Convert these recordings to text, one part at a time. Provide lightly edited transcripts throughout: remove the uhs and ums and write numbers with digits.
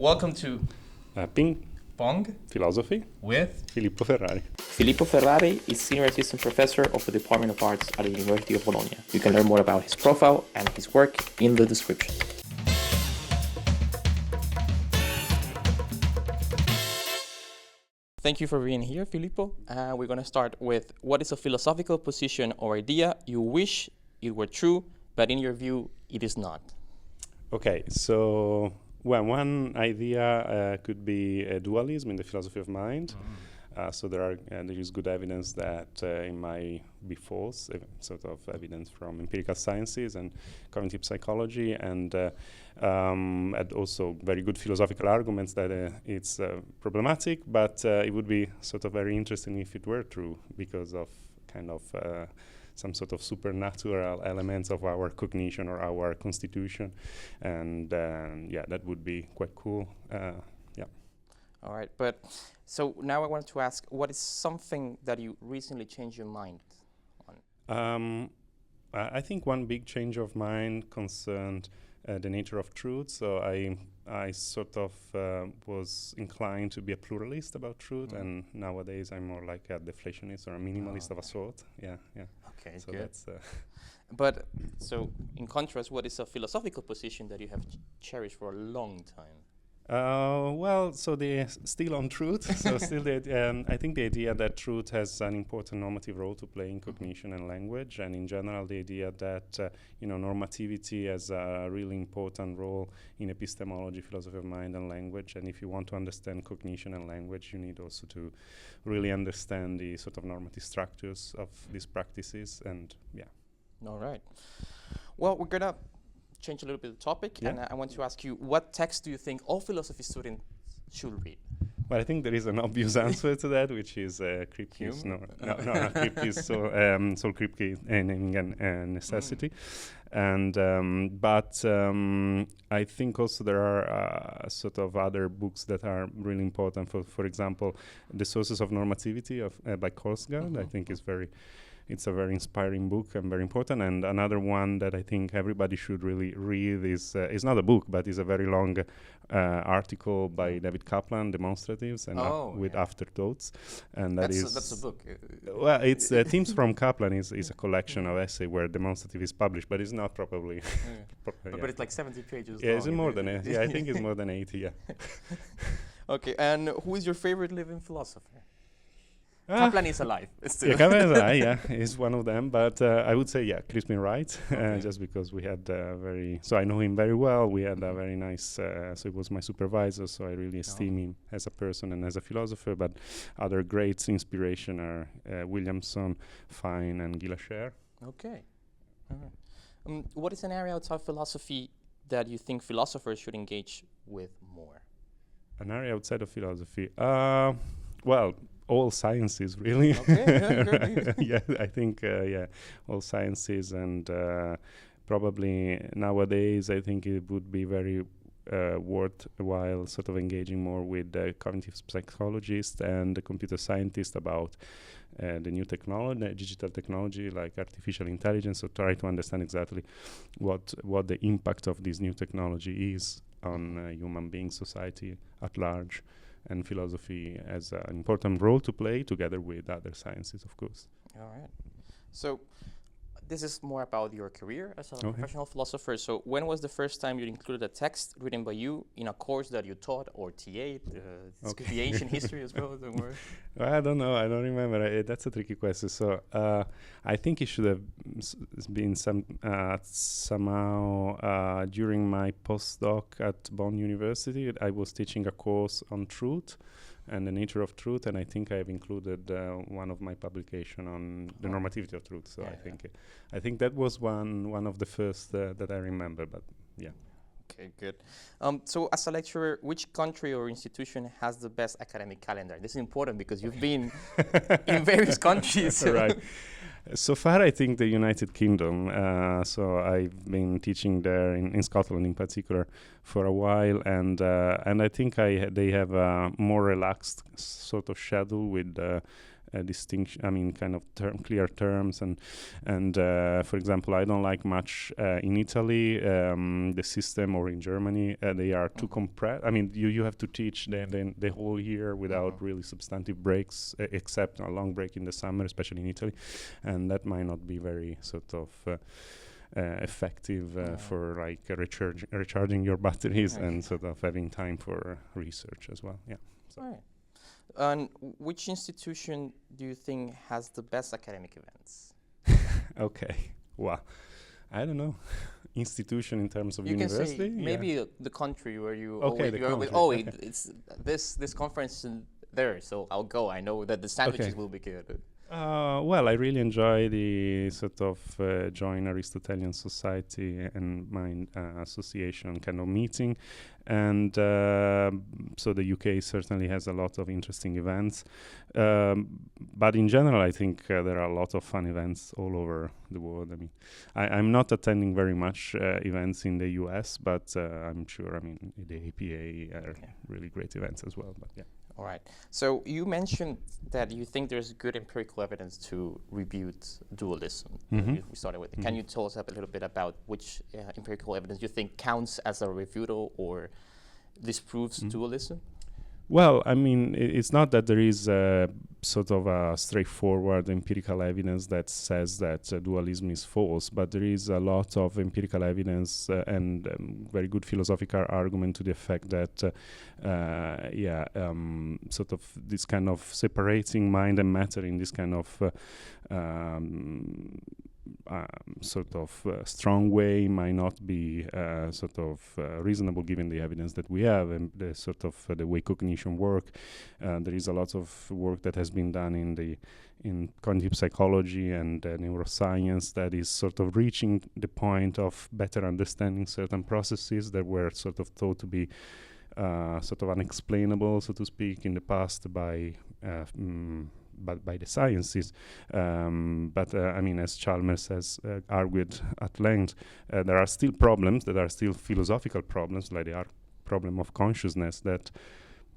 Welcome to Ping Pong Philosophy with Filippo Ferrari. Filippo Ferrari is Senior Assistant Professor of the Department of Arts at the University of Bologna. You can learn more about his profile and his work in the description. Thank you for being here, Filippo. We're going to start with what is a philosophical position or idea you wish it were true, but in your view, it is not? Okay, so one idea could be dualism in the philosophy of mind. So there is good evidence that it might be false, sort of evidence from empirical sciences and cognitive psychology, and also very good philosophical arguments that it's problematic, but it would be sort of very interesting if it were true because of kind of some sort of supernatural elements of our cognition or our constitution, and that would be quite cool. All right, but so now I wanted to ask, what is something that you recently changed your mind on? I think one big change of mind concerned the nature of truth. So I sort of was inclined to be a pluralist about truth, and nowadays I'm more like a deflationist or a minimalist of a sort. Yeah. Okay, so good. That's But so in contrast, what is a philosophical position that you have cherished for a long time? So they're still on truth. So still, I think the idea that truth has an important normative role to play in cognition and language, and in general, the idea that normativity has a really important role in epistemology, philosophy of mind, and language. And if you want to understand cognition and language, you need also to really understand the sort of normative structures of these practices. And All right. Well, we're gonna change a little bit the topic, and I want to ask you, what text do you think all philosophy students should read? Well, I think there is an obvious answer to that, which is Kripke's not Kripke's Sol Kripke Naming and Necessity, but I think also there are sort of other books that are really important. For example, The Sources of Normativity by Korsgaard. I think it's a very inspiring book and very important. And another one that I think everybody should really read is not a book, but is a very long article by David Kaplan, Demonstratives, and with afterthoughts. And that's a book. Well, it's Themes from Kaplan is a collection of essays where Demonstrative is published, but it's not probably. But it's like 70 pages. Yeah, is it more than 80? Yeah, I think it's more than 80. Yeah. Okay, and who is your favorite living philosopher? Kaplan is alive. Kaplan is alive, yeah, he's one of them. But I would say, Crispin Wright, just because we had so I know him very well. We had a very nice, so he was my supervisor, so I really esteem him as a person and as a philosopher. But other great inspiration are Williamson, Fine, and Gillasher. Okay. All right. What is an area outside philosophy that you think philosophers should engage with more? An area outside of philosophy? All sciences, really. Okay, I think, all sciences, and probably nowadays I think it would be very worthwhile sort of engaging more with the cognitive psychologists and the computer scientists about the new technology, digital technology like artificial intelligence, so try to understand exactly what the impact of this new technology is on human beings, society at large. And philosophy has an important role to play together with other sciences, of course. All right. So this is more about your career as a professional philosopher. So when was the first time you included a text written by you in a course that you taught or TA'd? This could be ancient history as well, don't worry. I don't know. I don't remember. That's a tricky question. So I think it should have been somehow during my postdoc at Bonn University. I was teaching a course on truth and the nature of truth, and I think I have included one of my publication on the normativity of truth. So I think that was one of the first that I remember. But yeah. Okay, good. So as a lecturer, which country or institution has the best academic calendar? This is important because you've been in various countries. Right. So far, I think the United Kingdom. So I've been teaching there in Scotland, in particular, for a while, and I think they have a more relaxed sort of schedule with distinction. I mean, kind of clear terms, and for example, I don't like much in Italy the system, or in Germany they are too compressed. I mean, you have to teach the whole year without really substantive breaks, except a long break in the summer, especially in Italy, and that might not be very sort of effective for like recharging your batteries and sort of having time for research as well. Yeah. So. All right. And which institution do you think has the best academic events? Okay. Well, I don't know. Institution in terms of you university? Can say maybe the country where you. Okay, the country. It's this conference in there, so I'll go. I know that the sandwiches will be good. Well, I really enjoy the sort of joint Aristotelian Society and Mind Association kind of meeting, and so the UK certainly has a lot of interesting events, but in general I think there are a lot of fun events all over the world. I mean, I'm not attending very much events in the US, but I'm sure, I mean, the APA are really great events as well, but yeah. All right. So you mentioned that you think there's good empirical evidence to refute dualism. We started with. Can you tell us a little bit about which empirical evidence you think counts as a refutal or disproves dualism? Well, I mean, it's not that there is sort of a straightforward empirical evidence that says that dualism is false, but there is a lot of empirical evidence and very good philosophical argument to the effect that, sort of this kind of separating mind and matter in this kind of strong way might not be reasonable given the evidence that we have and the sort of the way cognition work. There is a lot of work that has been done in cognitive psychology and neuroscience that is sort of reaching the point of better understanding certain processes that were sort of thought to be sort of unexplainable, so to speak, in the past by the sciences. But I mean, as Chalmers has argued at length, there are still problems that are still philosophical problems, like the problem of consciousness, that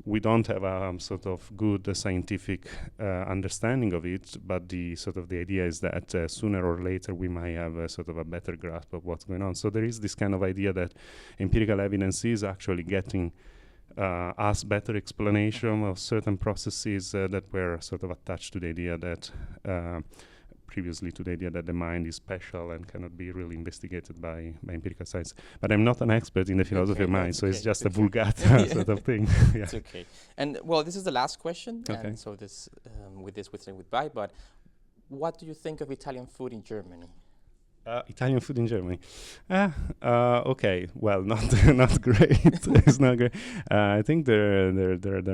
we don't have a sort of good scientific understanding of it, but the idea is that sooner or later we might have a sort of a better grasp of what's going on. So there is this kind of idea that empirical evidence is actually getting us better explanation of certain processes that were sort of attached to the idea that previously to the idea that the mind is special and cannot be really investigated by empirical science. But I'm not an expert in the philosophy of mind, so it's just a vulgata sort of thing. Yeah. It's okay. And well, this is the last question, okay. And so this we say goodbye. But what do you think of Italian food in Germany? Italian food in Germany. Okay. Well, not great. It's not great. I think there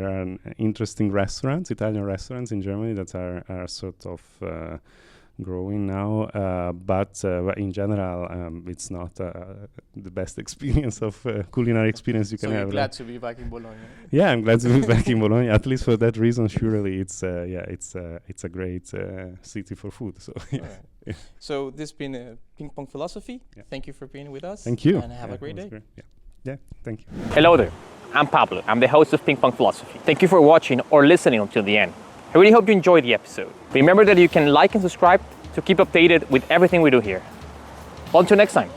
are interesting restaurants, Italian restaurants in Germany that are sort of growing now. But in general, it's not the best experience of culinary experience you can have. So you're glad to be back in Bologna? Yeah, I'm glad to be back in Bologna. At least for that reason, surely it's a great city for food. So. Yeah. Right. Yeah. So this has been Ping Pong Philosophy. Yeah. Thank you for being with us. Thank you. And have a great day. Great. Yeah, thank you. Hello there. I'm Pablo. I'm the host of Ping Pong Philosophy. Thank you for watching or listening until the end. I really hope you enjoyed the episode. Remember that you can like and subscribe to keep updated with everything we do here. Until next time.